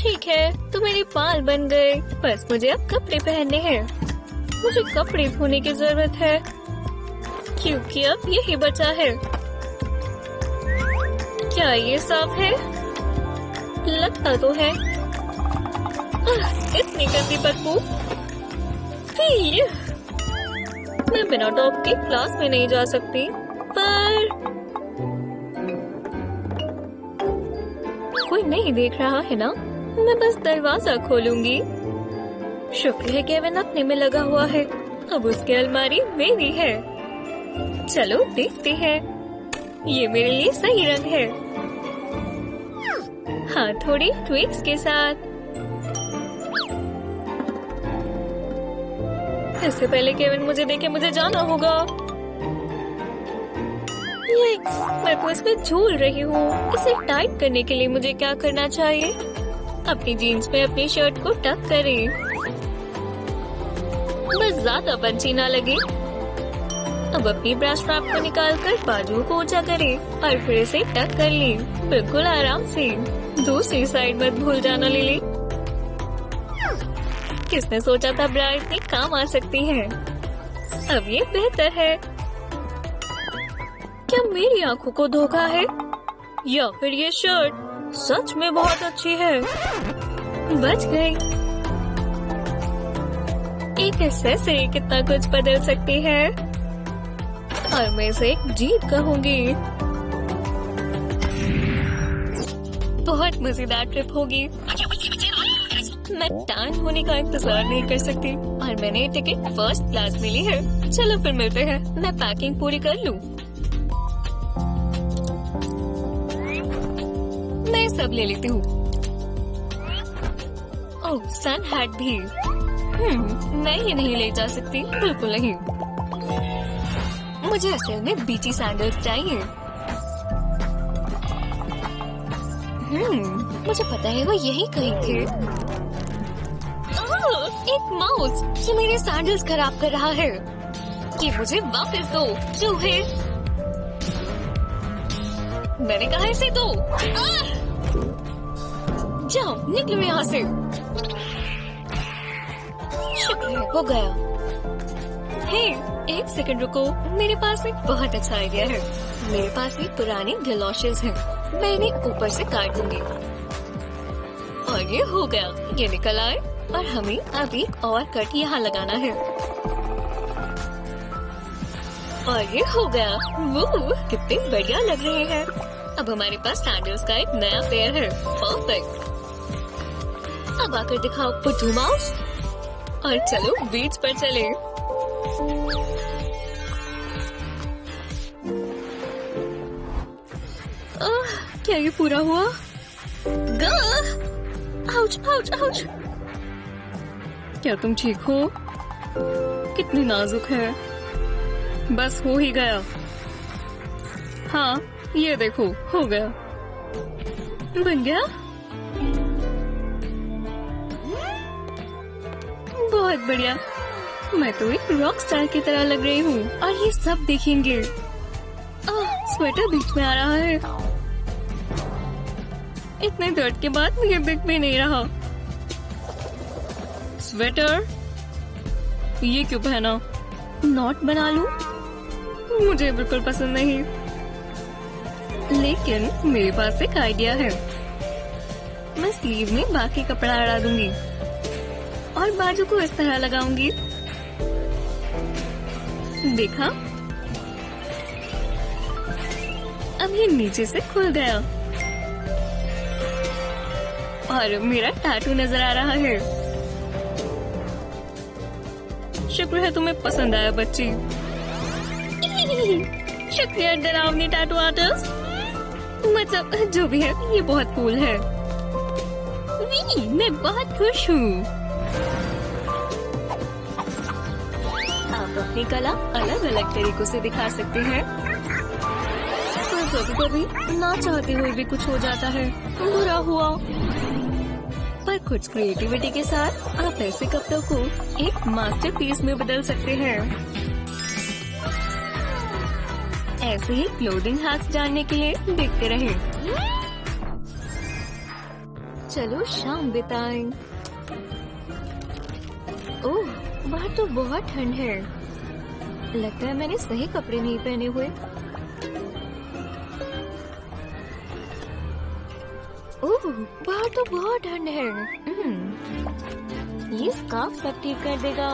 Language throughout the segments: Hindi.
ठीक है, तो मेरे बाल बन गए। बस मुझे अब कपड़े पहनने हैं। मुझे कपड़े धोने की जरूरत है क्योंकि अब यही बचा है। क्या ये साफ है? लगता तो है। इतनी गंदी बदबू। मैं बिना टॉप के क्लास में नहीं जा सकती, पर कोई नहीं देख रहा है ना। मैं बस दरवाजा खोलूंगी। शुक्र है केविन अपने में लगा हुआ है। अब उसकी अलमारी मेरी है। चलो देखते हैं। ये मेरे लिए सही रंग है। हाँ, थोड़ी ट्विक्स के साथ। इससे पहले केविन मुझे देखे मुझे जाना होगा। मैं तो इसमें झूल रही हूँ। इसे टाइट करने के लिए मुझे क्या करना चाहिए? अपनी जीन्स में अपनी शर्ट को टक करें। बस ज्यादा बंची ना लगे। अब अपनी ब्रा स्ट्रैप को निकालकर बाजू को ऊंचा करें और फिर इसे टक कर लें। बिल्कुल आराम से। दूसरी साइड मत भूल जाना लिली। किसने सोचा था ब्रा इतनी काम आ सकती है? अब ये बेहतर है। क्या मेरी आंखों को धोखा है या फिर ये शर्ट सच में बहुत अच्छी है? बच गई। एक एक्सेसरी कितना कुछ बदल सकती है और मैं इसे एक जीत कहूंगी। बहुत मजेदार ट्रिप होगी। मैं टैन होने का इंतजार नहीं कर सकती और मैंने टिकट फर्स्ट क्लास में ली है। चलो फिर मिलते हैं। मैं पैकिंग पूरी कर लूं। मैं सब ले लेती हूँ। ओह, सन हैट भी। मैं ये नहीं ले जा सकती, बिल्कुल नहीं। मुझे असल में बीची सैंडल्स चाहिए। मुझे पता है वो यही कहीं थे। एक माउस जो मेरे सैंडल्स खराब कर रहा है। कि मुझे वापस दो चूहे। मैंने कहा इसे दो। जाओ निकलो यहाँ से। शुक्र है हो गया। हे, एक सेकंड रुको। मेरे पास एक बहुत अच्छा आइडिया है। मेरे पास एक पुरानी गलॉशेस हैं। मैं इन्हें ऊपर से काट दूंगी और ये हो गया। ये निकल आए और हमें अब एक और कट यहाँ लगाना है और ये हो गया। वो कितने बढ़िया लग रहे हैं। अब हमारे पास सैंडल्स का एक नया पेयर है। परफेक्ट। अब आकर दिखाओ पुट्टू माउस और चलो बीच पर चले। क्या ये पूरा हुआ? Ouch, ouch, ouch. क्या तुम ठीक हो? कितनी नाजुक है। बस हो ही गया। हाँ, ये देखो हो गया। बन गया। बहुत बढ़िया। मैं तो एक रॉक स्टार की तरह लग रही हूँ और ये सब देखेंगे। स्वेटर बीच में आ रहा है। इतने दर्द के बाद मुझे दिख भी नहीं रहा। स्वेटर ये क्यों पहना? नॉट बना लूं? मुझे बिल्कुल पसंद नहीं। लेकिन मेरे पास एक आइडिया है। मैं स्लीव में बाकी कपड़ा अड़ा दूंगी और बाजू को इस तरह लगाऊंगी। देखा? अब ये नीचे से खुल गया और मेरा टैटू नजर आ रहा है। शुक्र है तुम्हें पसंद आया बच्ची। शुक्रिया डरावनी टैटू आर्टिस्ट। मतलब जो भी है ये बहुत कूल है। मैं बहुत खुश हूँ। आप अपनी कला अलग अलग तरीकों से दिखा सकते हैं। कभी कभी ना चाहते हुए भी कुछ हो जाता है। बुरा हुआ। पर कुछ क्रिएटिविटी के साथ आप ऐसे कपड़ों को एक मास्टरपीस में बदल सकते हैं। ऐसे ही क्लोथिंग हैक्स जानने के लिए देखते रहें। चलो शाम बिताएं। ओह, बाहर तो बहुत ठंड है। लगता है मैंने सही कपड़े नहीं पहने हुए। ओह, बाहर तो बहुत ठंड है। ये स्कार्फ सब ठीक कर देगा।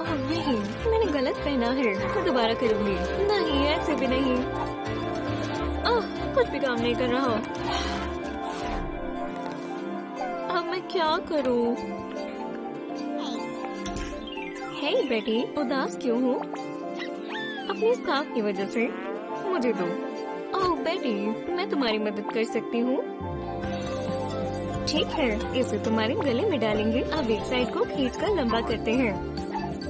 ओह नहीं, मैंने गलत पहना है। दोबारा करूंगी। नहीं, ऐसे भी नहीं। कुछ भी काम नहीं कर रहा। अब मैं क्या करूं? हे बेटी, उदास क्यों हो? अपनी स्कार्फ की वजह से। मुझे दो। ओह बेटी, मैं तुम्हारी मदद कर सकती हूँ। ठीक है, इसे तुम्हारे गले में डालेंगे। अब एक साइड को खींचकर लंबा करते हैं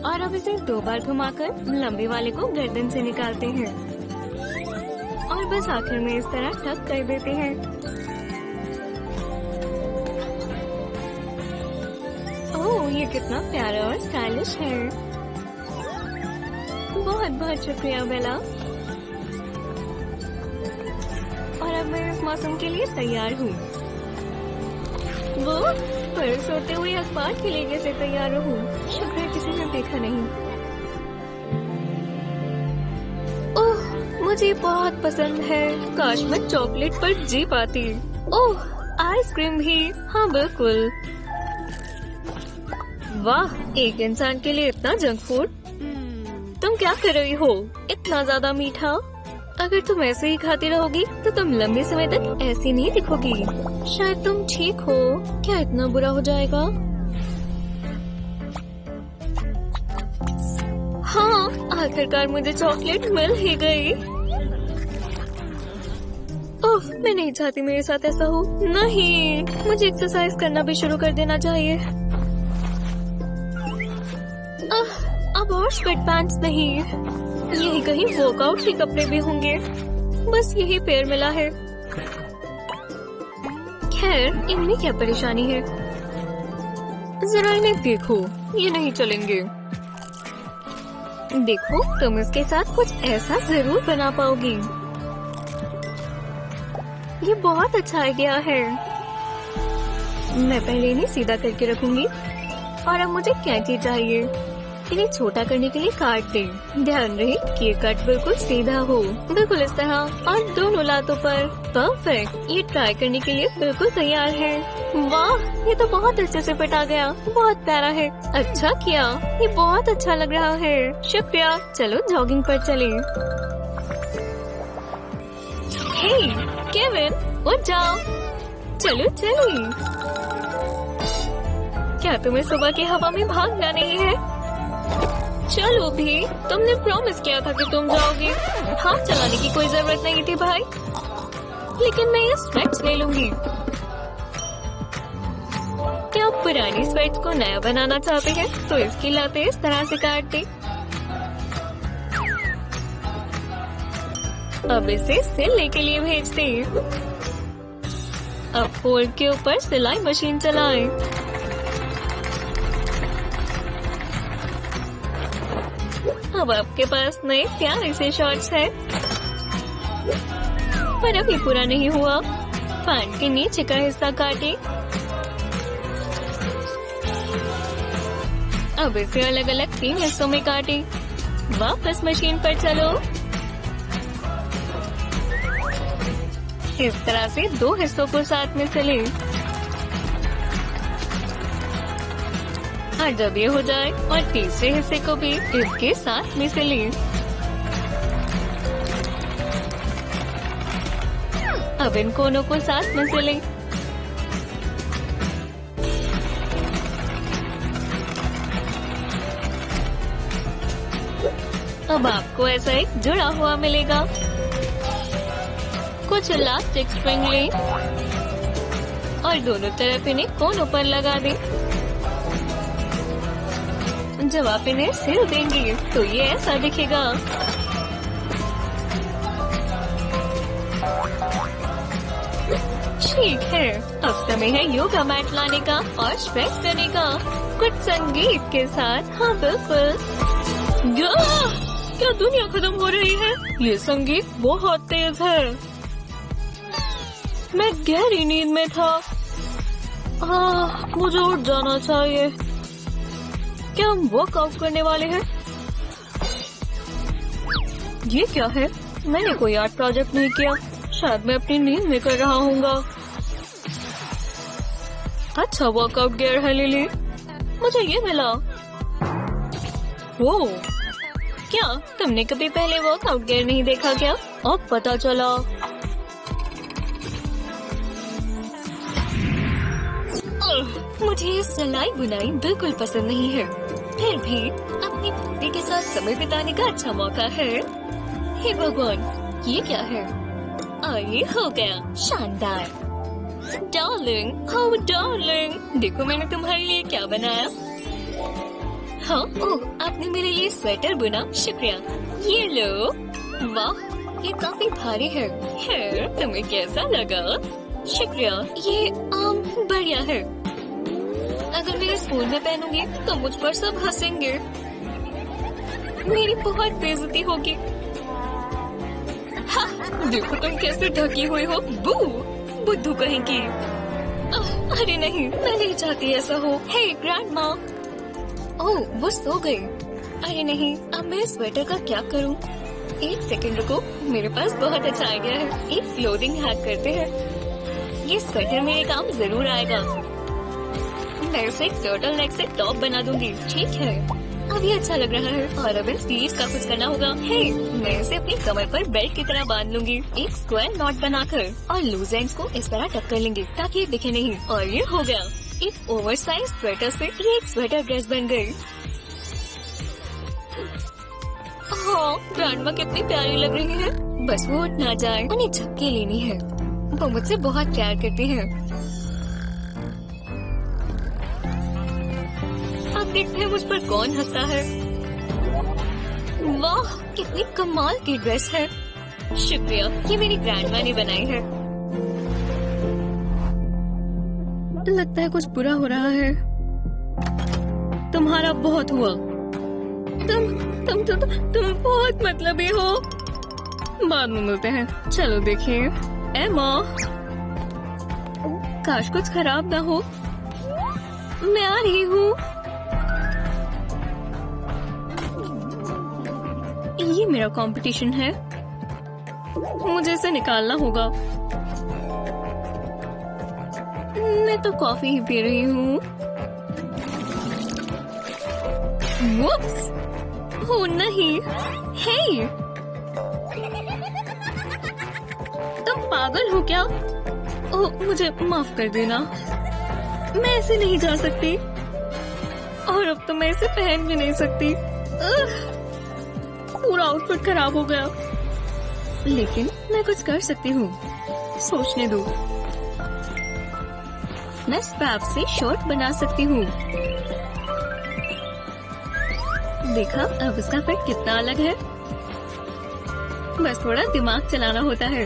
और अब इसे 2 बार घुमाकर लंबे वाले को गर्दन से निकालते हैं और बस आखिर में इस तरह टक कर देते हैं। ओह, ये कितना प्यारा और स्टाइलिश है। बहुत बहुत शुक्रिया बेला। और अब मैं इस मौसम के लिए तैयार हूँ। वो पर सोते हुए अखबार के लिए जैसे तैयार हूँ। शुक्र है किसी ने देखा नहीं। ओह, मुझे बहुत पसंद है। काश मैं चॉकलेट पर जी पाती। ओह, आइसक्रीम भी। हाँ बिल्कुल। वाह, एक इंसान के लिए इतना जंक फूड। तुम क्या कर रही हो? इतना ज्यादा मीठा। अगर तुम ऐसे ही खाती रहोगी तो तुम लंबे समय तक ऐसी नहीं दिखोगी। शायद तुम ठीक हो। क्या इतना बुरा हो जाएगा? हाँ, आखिरकार मुझे चॉकलेट मिल ही गई। ओह, मैं नहीं चाहती मेरे साथ ऐसा हो। नहीं, मुझे एक्सरसाइज करना भी शुरू कर देना चाहिए। अब और स्वेट पैंट्स नहीं, यही कहीं वर्कआउट के कपड़े भी होंगे। बस यही पेयर मिला है। खैर, इनमें क्या परेशानी है? जरा इन्हें देखो, ये नहीं चलेंगे। देखो, तुम इसके साथ कुछ ऐसा जरूर बना पाओगी। ये बहुत अच्छा आइडिया है। मैं पहले इन्हें सीधा करके रखूंगी और अब मुझे कैंची चाहिए। इन्हें छोटा करने के लिए काट दे। ध्यान रहे कि ये कट बिल्कुल सीधा हो, बिल्कुल इस तरह और दोनों लातों पर। परफेक्ट, ये ट्राई करने के लिए बिल्कुल तैयार है। वाह, ये तो बहुत अच्छे से फिट आ गया। बहुत प्यारा है। अच्छा किया, ये बहुत अच्छा लग रहा है। शुक्रिया। चलो जॉगिंग पर चलें। हे केविन, उठ जाओ। चलो चलिए। क्या तुम्हें सुबह की हवा में भागना नहीं है? चलो भी, तुमने प्रॉमिस किया था कि तुम जाओगी। हाथ चलाने की कोई जरूरत नहीं थी भाई। लेकिन मैं ये स्वेट्स ले लूंगी। क्या आप पुरानी स्वेट्स को नया बनाना चाहते हैं तो इसकी लातें इस तरह से काट दें। अब इसे सिलने के लिए भेज दें। अब फोल्ड के ऊपर सिलाई मशीन चलाएं। अब आपके पास नए प्यारे से शॉर्ट्स है। पर अभी पूरा नहीं हुआ। पैंट के नीचे का हिस्सा काटे। अब इसे अलग अलग 3 हिस्सों में काटे। वापस मशीन पर चलो। इस तरह से 2 हिस्सों को साथ में सिले। और जब ये हो जाए और तीसरे हिस्से को भी इसके साथ में सिलें। अब इन कोनों को साथ में सिलें। अब आपको ऐसा एक जुड़ा हुआ मिलेगा। कुछ इलास्टिक स्ट्रिंग लें और दोनों तरफ इन्हें कोनों पर लगा दें। जब आप इन्हें सिल देंगे तो ये ऐसा दिखेगा। ठीक है, अब समय है योगा मैट लाने का और स्ट्रेच करने का। कुछ संगीत के साथ। हाँ बिल्कुल। क्या दुनिया खत्म हो रही है? ये संगीत बहुत तेज है। मैं गहरी नींद में था। मुझे उठ जाना चाहिए। क्या हम वर्कआउट करने वाले हैं? ये क्या है? मैंने कोई आर्ट प्रोजेक्ट नहीं किया। शायद मैं अपनी नींद में कर रहा हूँगा। अच्छा वर्कआउट गियर है लिली, मुझे ये मिला। ओह, क्या तुमने कभी पहले वर्कआउट गियर नहीं देखा क्या? अब पता चला। मुझे ये सिलाई बुनाई बिल्कुल पसंद नहीं है, फिर भी अपनी बेटी के साथ समय बिताने का अच्छा मौका है। हे भगवान, ये क्या है? ये हो गया, शानदार। डार्लिंग, हो डार्लिंग, देखो मैंने तुम्हारे लिए क्या बनाया। हाँ, ओह, आपने मेरे लिए स्वेटर बुना, शुक्रिया। ये लो। वाह, ये काफी भारी है। तुम्हें कैसा लगा? शुक्रिया, ये बढ़िया है। अगर मैं स्कूल में पहनूंगी तो मुझ पर सब हंसेंगे। मेरी बहुत बेइज्जती होगी। हाँ, देखो तुम कैसे ढकी हुई हो। बू, बुद्धू कहेंगी। अरे नहीं, मैं नहीं चाहती ऐसा हो। हे ग्रैंडमा। ओह, वो सो गई। अरे नहीं, अब मैं स्वेटर का क्या करूं? एक सेकंड रुको, मेरे पास बहुत अच्छा आइडिया है। एक क्लोथिंग हैक करते हैं। ये स्वेटर मेरे काम जरूर आएगा। मैं इसे एक टर्टल नेक से टॉप बना दूंगी। ठीक है, अब ये अच्छा लग रहा है। और अब इन स्लीव्स का कुछ करना होगा। हे, मैं इसे अपनी कमर पर बेल्ट की तरह बांध लूंगी, एक स्क्वायर नॉट बनाकर, और लूज एंड्स को इस तरह टक कर लेंगे ताकि ये दिखे नहीं। और ये हो गया। एक ओवरसाइज स्वेटर से ये एक स्वेटर ड्रेस बन गई। हाँ, ग्रैंडमा कितनी प्यारी लग रही है। बस वो उठ ना जाए, उन्हें झपकी लेनी है। वो मुझसे बहुत प्यार करती है। अब देखते हैं मुझ पर कौन हंसता है। वाह, कितनी कमाल की ड्रेस है। शुक्रिया, ये मेरी ग्रैंडमा ने बनाई है। लगता है कुछ बुरा हो रहा है। तुम्हारा बहुत हुआ। तुम बहुत मतलबी हो। बाद में मिलते हैं। चलो देखिए। एमा, काश कुछ खराब ना हो। मैं आ रही हूँ। ये मेरा कंपटीशन है, मुझे इसे निकालना होगा। मैं तो कॉफी ही पी रही हूँ। वुप्स, हो नहीं। हे, तुम पागल हो क्या? ओह, मुझे माफ कर देना। मैं ऐसे नहीं जा सकती, और अब तो मैं इसे पहन भी नहीं सकती। पूरा आउटफिट खराब हो गया। लेकिन मैं कुछ कर सकती हूँ, सोचने दो। मैं स्पैप से शॉर्ट बना सकती हूँ। देखा, अब इसका फिट कितना अलग है। बस थोड़ा दिमाग चलाना होता है।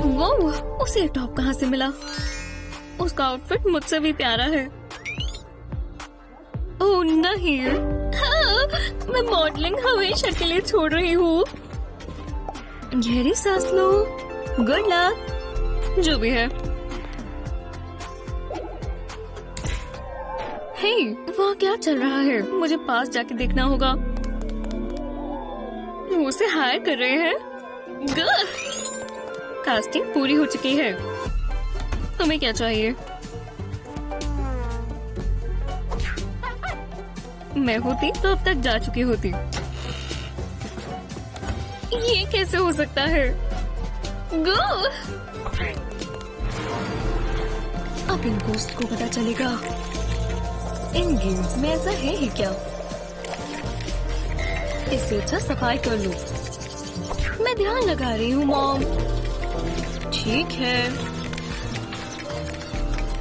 वो उसे टॉप कहाँ से मिला? उसका आउटफिट मुझसे भी प्यारा है। ओह नहीं, हाँ, मैं मॉडलिंग हमेशा के लिए छोड़ रही हूँ। गहरी सांस लो। Good luck. जो भी है। हे, वहाँ क्या चल रहा है? मुझे पास जाके देखना होगा। वो उसे हायर कर रहे हैं। कास्टिंग पूरी हो चुकी है। तुम्हें क्या चाहिए? मैं होती तो अब तक जा चुकी होती। ये कैसे हो सकता है? गो! अब इन गोस्ट को पता चलेगा। इन गेम्स में ऐसा है ही क्या? इससे अच्छा सफाई कर लूं। मैं ध्यान लगा रही हूँ मॉम। ठीक है,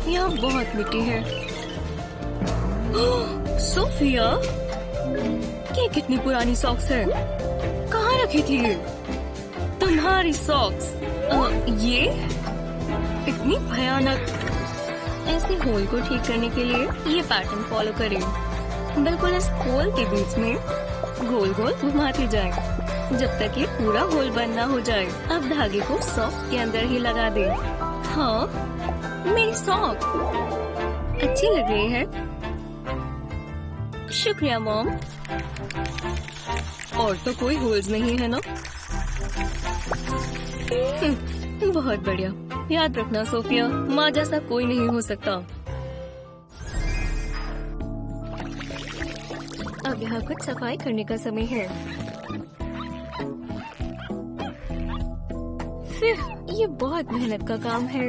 यहाँ बहुत मिट्टी है। सोफिया, ये कितनी पुरानी सॉक्स है। कहाँ रखी थी ये? तुम्हारी सॉक्स? ये इतनी भयानक। ऐसे होल को ठीक करने के लिए ये पैटर्न फॉलो करें। बिल्कुल इस होल के बीच में गोल गोल घुमाते जाएं, जब तक ये पूरा होल बंद ना हो जाए। अब धागे को सॉक्स के अंदर ही लगा दें। हाँ, मेरी सॉक अच्छी लग रही है। शुक्रिया मॉम। और तो कोई होल्स नहीं है ना? बहुत बढ़िया। याद रखना सोफिया, माँ जैसा कोई नहीं हो सकता। अब यहाँ कुछ सफाई करने का समय है। ये बहुत मेहनत का काम है।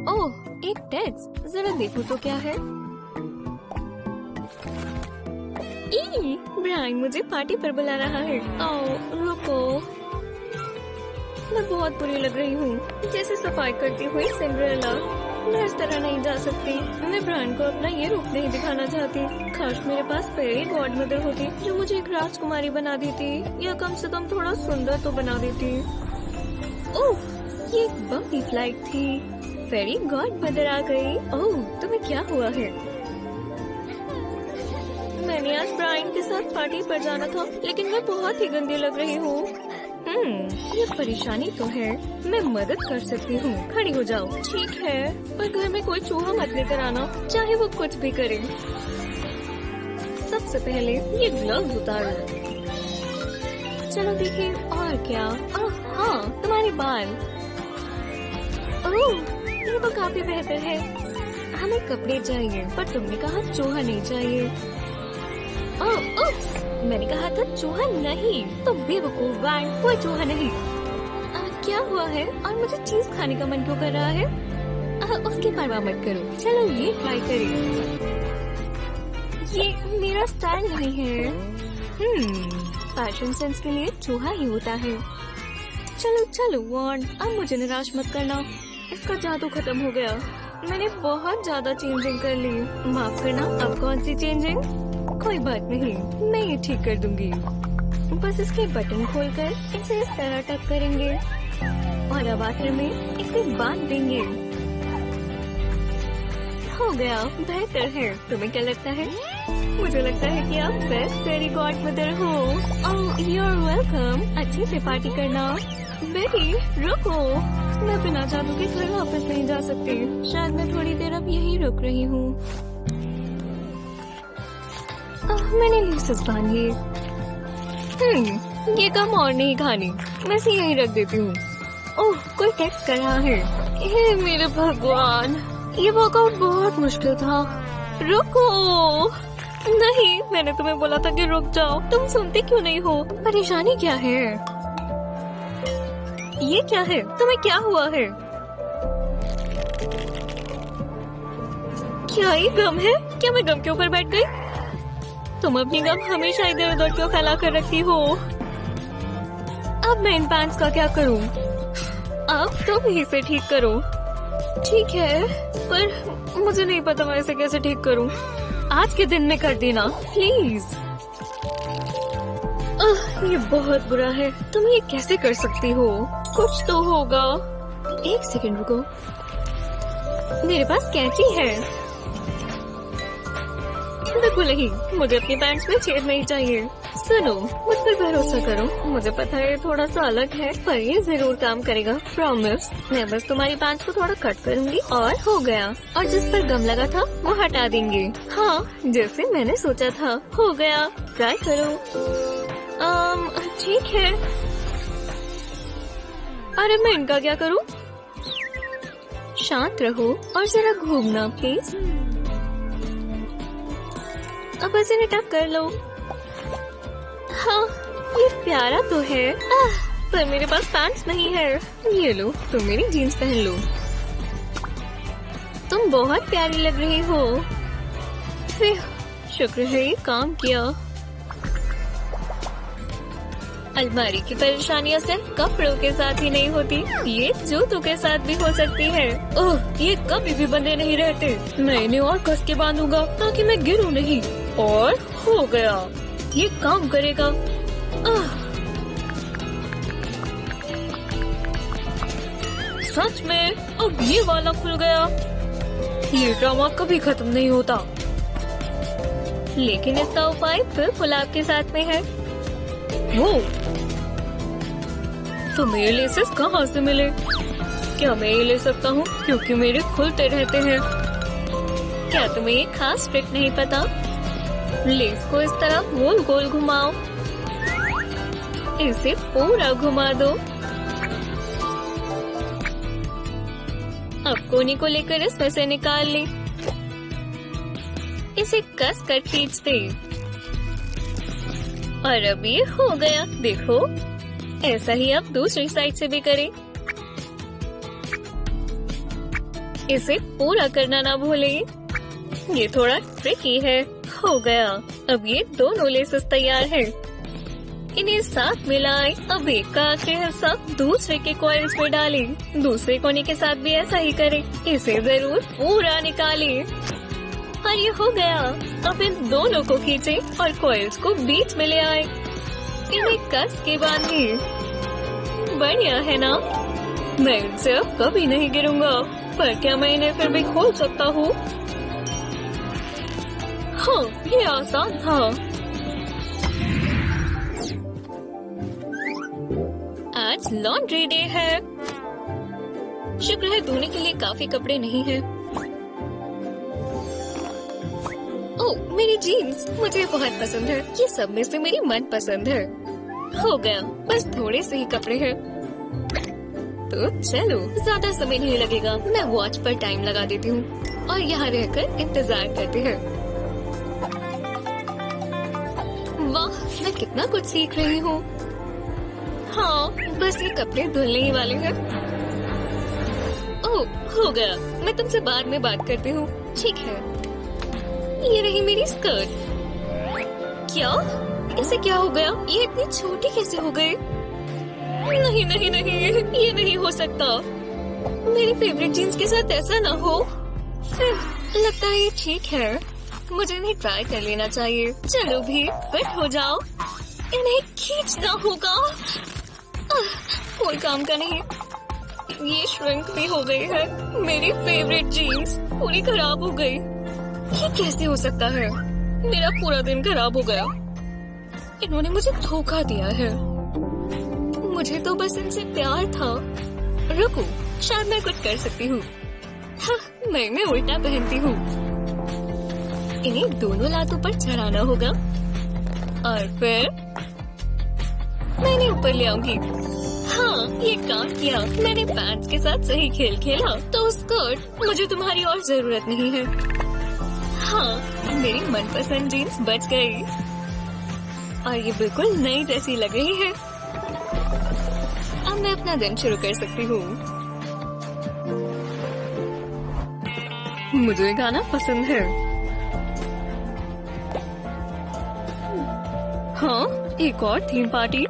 ओह, एक टेक्स्ट, जरा देखो तो क्या है। ब्रायन मुझे पार्टी पर बुला रहा है। आओ रुको, मैं बहुत बुरी लग रही हूँ, जैसे सफाई करती हुई सिंड्रेला। मैं इस तरह नहीं जा सकती। मैं ब्रायन को अपना ये रूप नहीं दिखाना चाहती। काश मेरे पास फेरी गॉड मदर होती जो मुझे एक राजकुमारी बना देती, या कम से कम थोड़ा सुंदर तो बना देती। ओह, ये एक बम्पी फ्लाइट थी। फेरी गॉड मदर आ गई। ओह, तुम्हें क्या हुआ है? मैंने आज ब्रायन के साथ पार्टी पर जाना था, लेकिन मैं बहुत ही गंदी लग रही हूँ। ये परेशानी तो है। मैं मदद कर सकती हूँ। खड़ी हो जाओ। ठीक है, पर घर में कोई चूहा मत लेकर आना, चाहे वो कुछ भी करे। सबसे पहले ये ग्लव्स उतारो। चलो देखें और क्या। हाँ, तुम्हारे बाल। ओह, ये तो काफी बेहतर है। हमें कपड़े चाहिए, पर तुमने कहा चूहा नहीं चाहिए। ओह, मैंने कहा था चूहा नहीं। तो बेवकूफ ब्रायन, कोई चूहा नहीं। क्या हुआ है? और मुझे चीज खाने का मन क्यों कर रहा है? उसकी परवाह मत करो। चलो ये ट्राई करें। ये मेरा स्टाइल नहीं है। फैशन सेंस के लिए चूहा ही होता है। चलो चलो वॉन्ड, अब मुझे निराश मत करना। इसका जादू खत्म हो गया। मैंने बहुत ज्यादा चेंजिंग कर ली। माफ करना, अब कौन सी चेंजिंग? कोई बात नहीं, मैं ये ठीक कर दूंगी। बस इसके बटन खोलकर इसे इस तरह टक करेंगे और अब आखिर में इसे बांध देंगे। हो गया, बेहतर है। तुम्हें क्या लगता है? मुझे लगता है कि आप बेस्ट फेरी गॉड मदर हो। ओह, यू आर वेलकम। अच्छे से पार्टी करना। बेटी रुको, मैं बिना जादू के घर वापस नहीं जा सकती। शायद मैं थोड़ी देर अब यहीं रुक रही हूँ। मैंने लेसेस बांध लिए। ये कम और नहीं खानी, मैं इसे यहीं रख देती हूँ। ओह, कोई टेक्स्ट कर रहा है। हे मेरे भगवान, ये वर्कआउट बहुत मुश्किल था। रुको। नहीं, मैंने तुम्हें बोला था कि रुक जाओ। तुम सुनते क्यों नहीं हो? परेशानी क्या है? ये क्या है? तुम्हें क्या हुआ है? क्या ये गम है? क्या मैं गम के ऊपर बैठ गई? तुम अपनी गम हमेशा इधर उधर क्यों फैला कर रखती हो? अब मैं इन पैंट्स का क्या करूं? अब तुम ही इसे ठीक करो। ठीक है, पर मुझे नहीं पता मैं इसे कैसे ठीक करूं। आज के दिन में कर देना प्लीज। ये बहुत बुरा है। तुम ये कैसे कर सकती हो? कुछ तो होगा। एक सेकंड रुको, मेरे पास कैंची है। बिल्कुल नहीं, मुझे अपनी पैंट्स में छेद नहीं चाहिए। सुनो, मुझ पर भरोसा करो। मुझे पता है थोड़ा सा अलग है, पर ये जरूर काम करेगा, प्रॉमिस। मैं बस तुम्हारी पैंट्स को थोड़ा कट करूंगी और हो गया। और जिस पर गम लगा था वो हटा देंगे। हाँ, जैसे मैंने सोचा था। हो गया, ट्राई करो। ठीक है। अरे मैं इनका क्या करूं? शांत रहो और जरा घूमना प्लीज। अब बस इन्हें टक कर लो। हाँ, ये प्यारा तो है। पर मेरे पास पैंट्स नहीं है। ये लो, तुम मेरी जीन्स पहन लो। तुम बहुत प्यारी लग रही हो। शुक्र है ये काम किया। अलमारी की परेशानियां सिर्फ कपड़ों के साथ ही नहीं होती, ये जूतों के साथ भी हो सकती है। ओह, ये कभी भी बंधे नहीं रहते। मैं इन्हें और कस के बांधूंगा ताकि मैं गिरूं नहीं। और हो गया, ये काम करेगा। सच में, अब ये वाला खुल गया। ये ड्रामा कभी खत्म नहीं होता। लेकिन इसका उपाय बिल्कुल आपके साथ में है। वो तो मेरे लेसेस कहाँ से मिले? क्या मैं ये ले सकता हूँ क्योंकि मेरे खुलते रहते हैं। क्या तुम्हें ये खास ट्रिक नहीं पता? लेस को इस तरह गोल गोल घुमाओ, इसे पूरा घुमा दो। अब कोने को लेकर इसमें से निकाल ले, इसे कस कर खींच दे और अब ये हो गया। देखो, ऐसा ही अब दूसरी साइड से भी करें। इसे पूरा करना ना भूलें, ये थोड़ा ट्रिकी है। हो गया। अब ये दोनों लेसेस तैयार है। इन्हें साथ मिलाएं। अब एक का आखिरी हिस्सा दूसरे के कॉइल्स में डालें। दूसरे कोने के साथ भी ऐसा ही करें। इसे जरूर पूरा निकालें। और ये हो गया। अब इन दोनों को खींचे और कॉइल्स को बीच में ले आए। इन्हें कस के बांधिए। बढ़िया है ना? मैं इनसे अब कभी नहीं गिरूंगा, पर क्या मैं इन्हें फिर भी खोल सकता हूँ? हाँ, ये आसान था। आज लॉन्ड्री डे है। शुक्र है धोने के लिए काफी कपड़े नहीं हैं। ओह, मेरी जीन्स मुझे बहुत पसंद है। ये सब में से मेरी मन पसंद है। हो गया, बस थोड़े से ही कपड़े हैं। तो चलो, ज्यादा समय नहीं लगेगा। मैं वॉच पर टाइम लगा देती हूँ और यहाँ रहकर इंतजार करते हैं। वाह, मैं कितना कुछ सीख रही हूँ। हाँ, बस ये कपड़े धुलने ही वाले हैं। ओह, हो गया। मैं तुमसे बाद में बात करती हूँ। ठीक है। ये रही मेरी स्कर्ट। क्या? इसे क्या हो गया? ये इतनी छोटी कैसे हो गई? नहीं नहीं नहीं, ये नहीं हो सकता। मेरी फेवरेट जीन्स के साथ ऐसा ना हो। लगता है ये ठीक है। मुझे इन्हें ट्राई कर लेना चाहिए। चलो भी, फिट हो जाओ। इन्हें खींचना होगा। कोई काम का नहीं। ये श्रिंक भी हो गई है। मेरी फेवरेट जीन्स पूरी खराब हो गई। ये कैसे हो सकता है? मेरा पूरा दिन खराब हो गया। इन्होंने मुझे धोखा दिया है। मुझे तो बस इनसे प्यार था। रुको, शायद मैं कुछ कर सकती हूँ। हाँ, मैं इन्हें उल्टा पहनती हूँ। इन्हें दोनों लातों पर चढ़ाना होगा और फिर मैं इन्हें ऊपर ले आऊंगी। हाँ, ये काम किया। मैंने पैंट्स के साथ सही खेल खेला। तो स्कर्ट, मुझे तुम्हारी और जरूरत नहीं है। हाँ, मेरी मनपसंद जीन्स बच गई और ये बिल्कुल नई जैसी लग रही है। अब मैं अपना दिन शुरू कर सकती हूँ। मुझे गाना पसंद है। हाँ, एक और थीम पार्टी।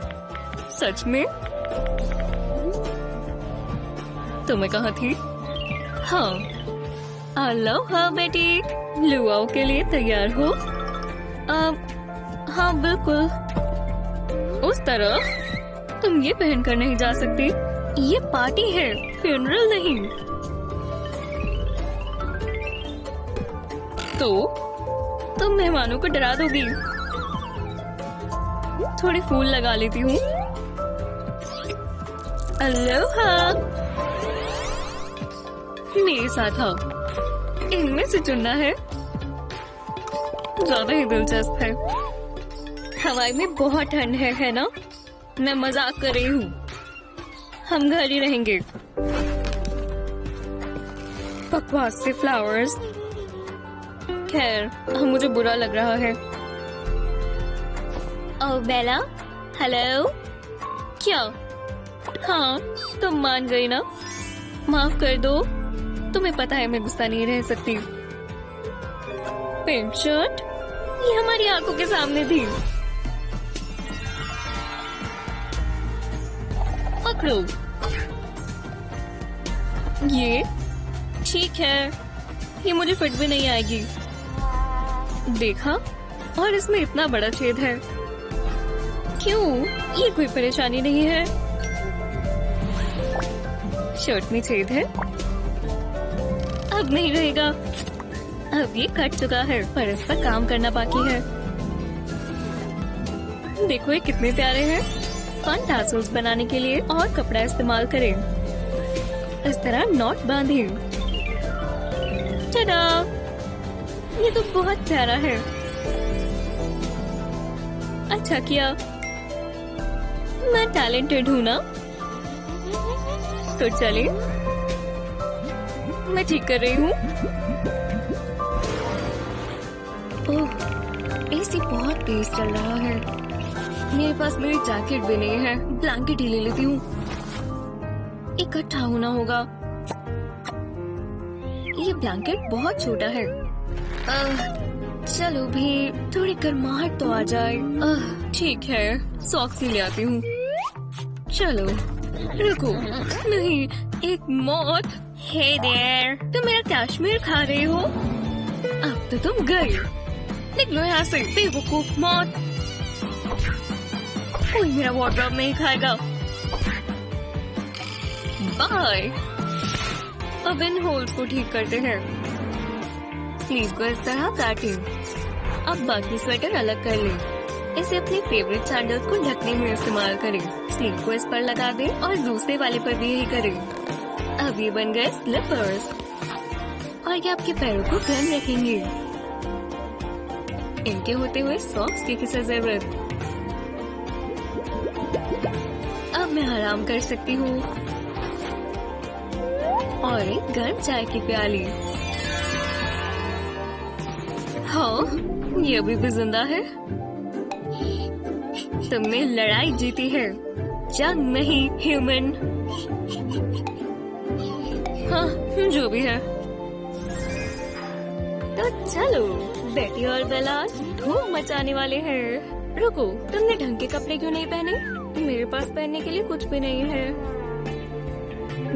सच में? तो मैं कहाँ थी? हाँ, अलोहा बेटी, लुआओ के लिए तैयार हो? हाँ बिल्कुल। उस तरह तुम ये पहनकर नहीं जा सकती। ये पार्टी है, फ्यूनरल नहीं। तो तुम मेहमानों को डरा दोगी। थोड़े फूल लगा लेती हूँ। अलोहा, मेरे साथ आओ। इनमें से चुनना है। ज्यादा ही दिलचस्प है। हवाई में बहुत ठंड है ना? मैं मजाक कर रही हूँ। हम घर ही रहेंगे। बकवास से फ्लावर्स। खैर, मुझे बुरा लग रहा है। ओह बेला, हेलो। क्या? हाँ, तुम मान गई ना? माफ कर दो। तुम्हें पता है मैं गुस्सा नहीं रह सकती। पिंक शर्ट, ये हमारी आंखों के सामने थी। पकड़ो। ये ठीक है। ये मुझे फिट भी नहीं आएगी। देखा? और इसमें इतना बड़ा छेद है। क्यों? ये कोई परेशानी नहीं है। शर्ट में छेद है। अब नहीं रहेगा। अब ये कट चुका है, पर इस पर काम करना बाकी है। देखो ये कितने प्यारे हैं। फन टासल्स बनाने के लिए और कपड़ा इस्तेमाल करें। इस तरह नॉट बांधे। टडा! ये तो बहुत प्यारा है। अच्छा किया, मैं टैलेंटेड हूँ ना। तो चले, मैं ठीक कर रही हूँ। ओह, एसी बहुत तेज चल रहा है। मेरे पास मेरी जैकेट भी नहीं है। ब्लैंकेट ही ले लेती हूँ। इकट्ठा होना होगा। ये ब्लैंकेट बहुत छोटा है। चलो भी, थोड़ी गर्माहट तो आ जाए। ठीक है, सॉक्स ही ले आती हूँ। चलो, रुको, नहीं, एक मौत। हे देयर, तुम मेरा कैश्मीर खा रहे हो? अब तो तुम गए। निकलो यहाँ से, बेवकूफ मौत। कोई मेरा वार्डरोब नहीं खाएगा। बाय। अब इन होल्स को ठीक करते हैं। स्लीव को इस तरह काटें। अब बाकी स्वेटर अलग कर लें। इसे अपने फेवरेट सैंडल्स को ढकने में इस्तेमाल करें। स्लीव को इस पर लगा दें और दूसरे वाले पर भी यही करें। अब ये बन गए स्लीपर्स और ये आपके पैरों को गर्म रखेंगे। इनके होते हुए सॉक्स की किसी जरूरत। अब मैं आराम कर सकती हूँ और एक गर्म चाय की प्याली। हाँ, ये अभी भी जिंदा है। तुमने लड़ाई जीती है, जंग नहीं ह्यूमन। हाँ, जो भी है। तो चलो, बेटी और बेला धूम मचाने वाले हैं। रुको, तुमने ढंग के कपड़े क्यों नहीं पहने? मेरे पास पहनने के लिए कुछ भी नहीं है।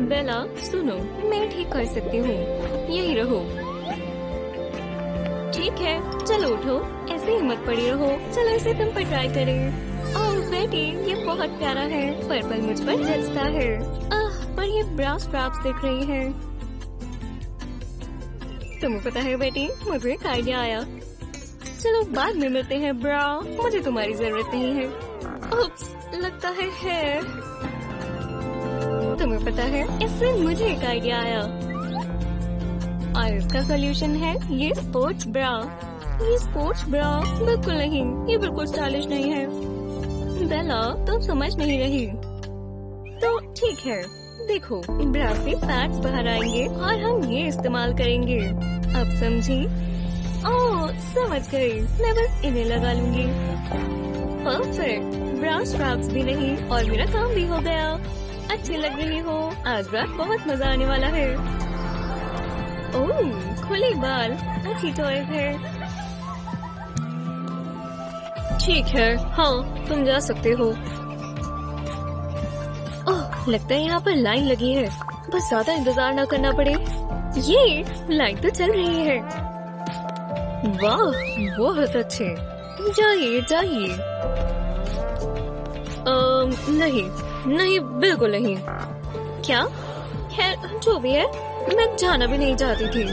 बेला, सुनो, मैं ठीक कर सकती हूँ। यही रहो। ठीक है, चलो उठो। ऐसे ही मत पड़ी रहो। चलो इसे तुम पर ट्राई करें। ओह बेटी, ये बहुत प्यारा है। पर्पल मुझ पर जचता है। पर ये ब्रा स्ट्रैप्स दिख रही है। तुम्हें पता है बेटी, मुझे एक आइडिया आया। चलो बाद में मिलते हैं ब्रा, मुझे तुम्हारी जरूरत नहीं है। उप्स, लगता है। तुम्हें पता है, इससे मुझे एक आइडिया आया और इसका सोल्यूशन है ये स्पोर्ट्स ब्रा। ये स्पोर्ट्स ब्रा बिल्कुल नहीं, ये बिल्कुल स्टाइलिश नहीं है। बेला, तुम समझ नहीं रही। तो ठीक है, देखो, ब्रा से पैड्स बाहर आएंगे और हम ये इस्तेमाल करेंगे। अब समझी? ओह, समझ गई। मैं बस इन्हें लगा लूंगी। परफेक्ट। ब्रा स्ट्रैप्स भी नहीं और मेरा काम भी हो गया। अच्छी लग रही हो। आज रात बहुत मजा आने वाला है। ओह, खुले बाल, अच्छी चॉइस है। ठीक है, हाँ, तुम जा सकते हो। ओह, लगता है यहाँ पर लाइन लगी है। बस ज्यादा इंतजार न करना पड़े। ये लाइन तो चल रही है। वाह, बहुत अच्छे। जाइए जाइए। नहीं, बिल्कुल नहीं। क्या? खैर, जो भी है, मैं जाना भी नहीं चाहती थी।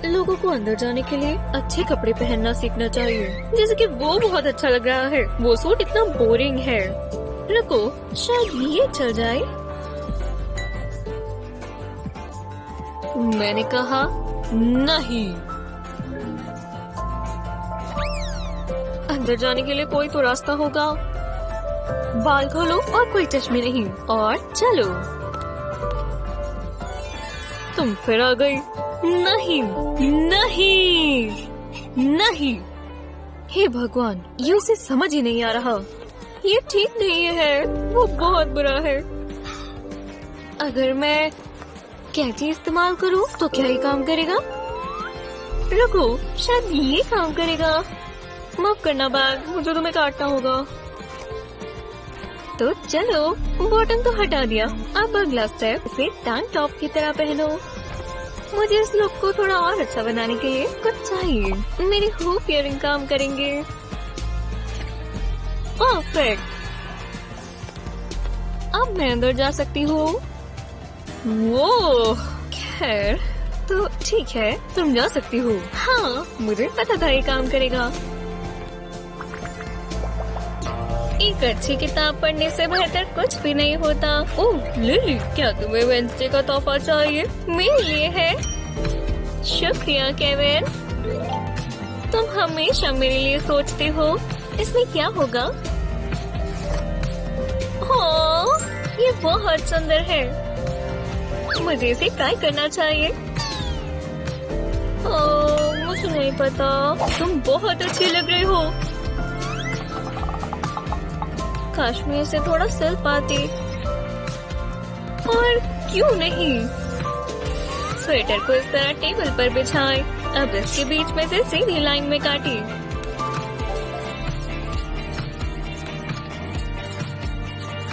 लोगों को अंदर जाने के लिए अच्छे कपड़े पहनना सीखना चाहिए। जैसे कि वो बहुत अच्छा लग रहा है। वो सूट इतना बोरिंग है। रुको, शायद ये चल जाए। मैंने कहा नहीं। अंदर जाने के लिए कोई तो रास्ता होगा। बाल खोलो और कोई चश्मे नहीं। और चलो। तुम फिर आ गई। नहीं, नहीं, नहीं। हे भगवान, ये उसे समझ ही नहीं आ रहा। ये ठीक नहीं है। वो बहुत बुरा है। अगर मैं कैंची इस्तेमाल करूं तो क्या ये काम करेगा? रुको, शायद ये काम करेगा। माफ करना बैग, मुझे तुम्हें काटना होगा। तो चलो, बॉटम तो हटा दिया। अब अगला स्टेप, इसे टैंक टॉप की तरह पहनो। मुझे इस लुक को थोड़ा और अच्छा बनाने के लिए कुछ चाहिए। मेरे हुक इयरिंग काम करेंगे। परफेक्ट। अब मैं अंदर जा सकती हूँ। वो, खैर, तो ठीक है, तुम जा सकती हो। हाँ, मुझे पता था ये काम करेगा। एक अच्छी किताब पढ़ने से बेहतर कुछ भी नहीं होता। ओह लिली, क्या तुम्हें वेंसडे का तोहफा चाहिए? मेरे लिए है। शुक्रिया केविन, तुम हमेशा मेरे लिए सोचते हो। इसमें क्या होगा? ओह, ये बहुत सुंदर है। मुझे इसे ट्राई करना चाहिए। ओह, मुझे नहीं पता। तुम बहुत अच्छी लग रही हो। काश मैं इसे थोड़ा सिल पाती। और क्यों नहीं? स्वेटर को इस तरह टेबल पर बिछाएं। अब इसके बीच में से सीधी लाइन में काटी।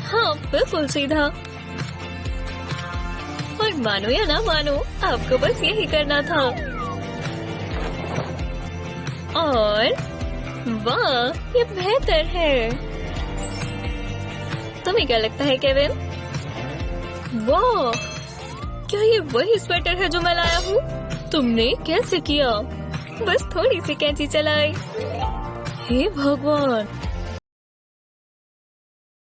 हाँ, बिल्कुल सीधा। और मानो या ना मानो, आपको बस यही करना था। और वाह, ये बेहतर है। तुम्हें क्या लगता है केविन? वाह, क्या ये वही स्वेटर है जो मैं लाया हूँ? तुमने कैसे किया? बस थोड़ी सी कैंची चलाई। हे भगवान,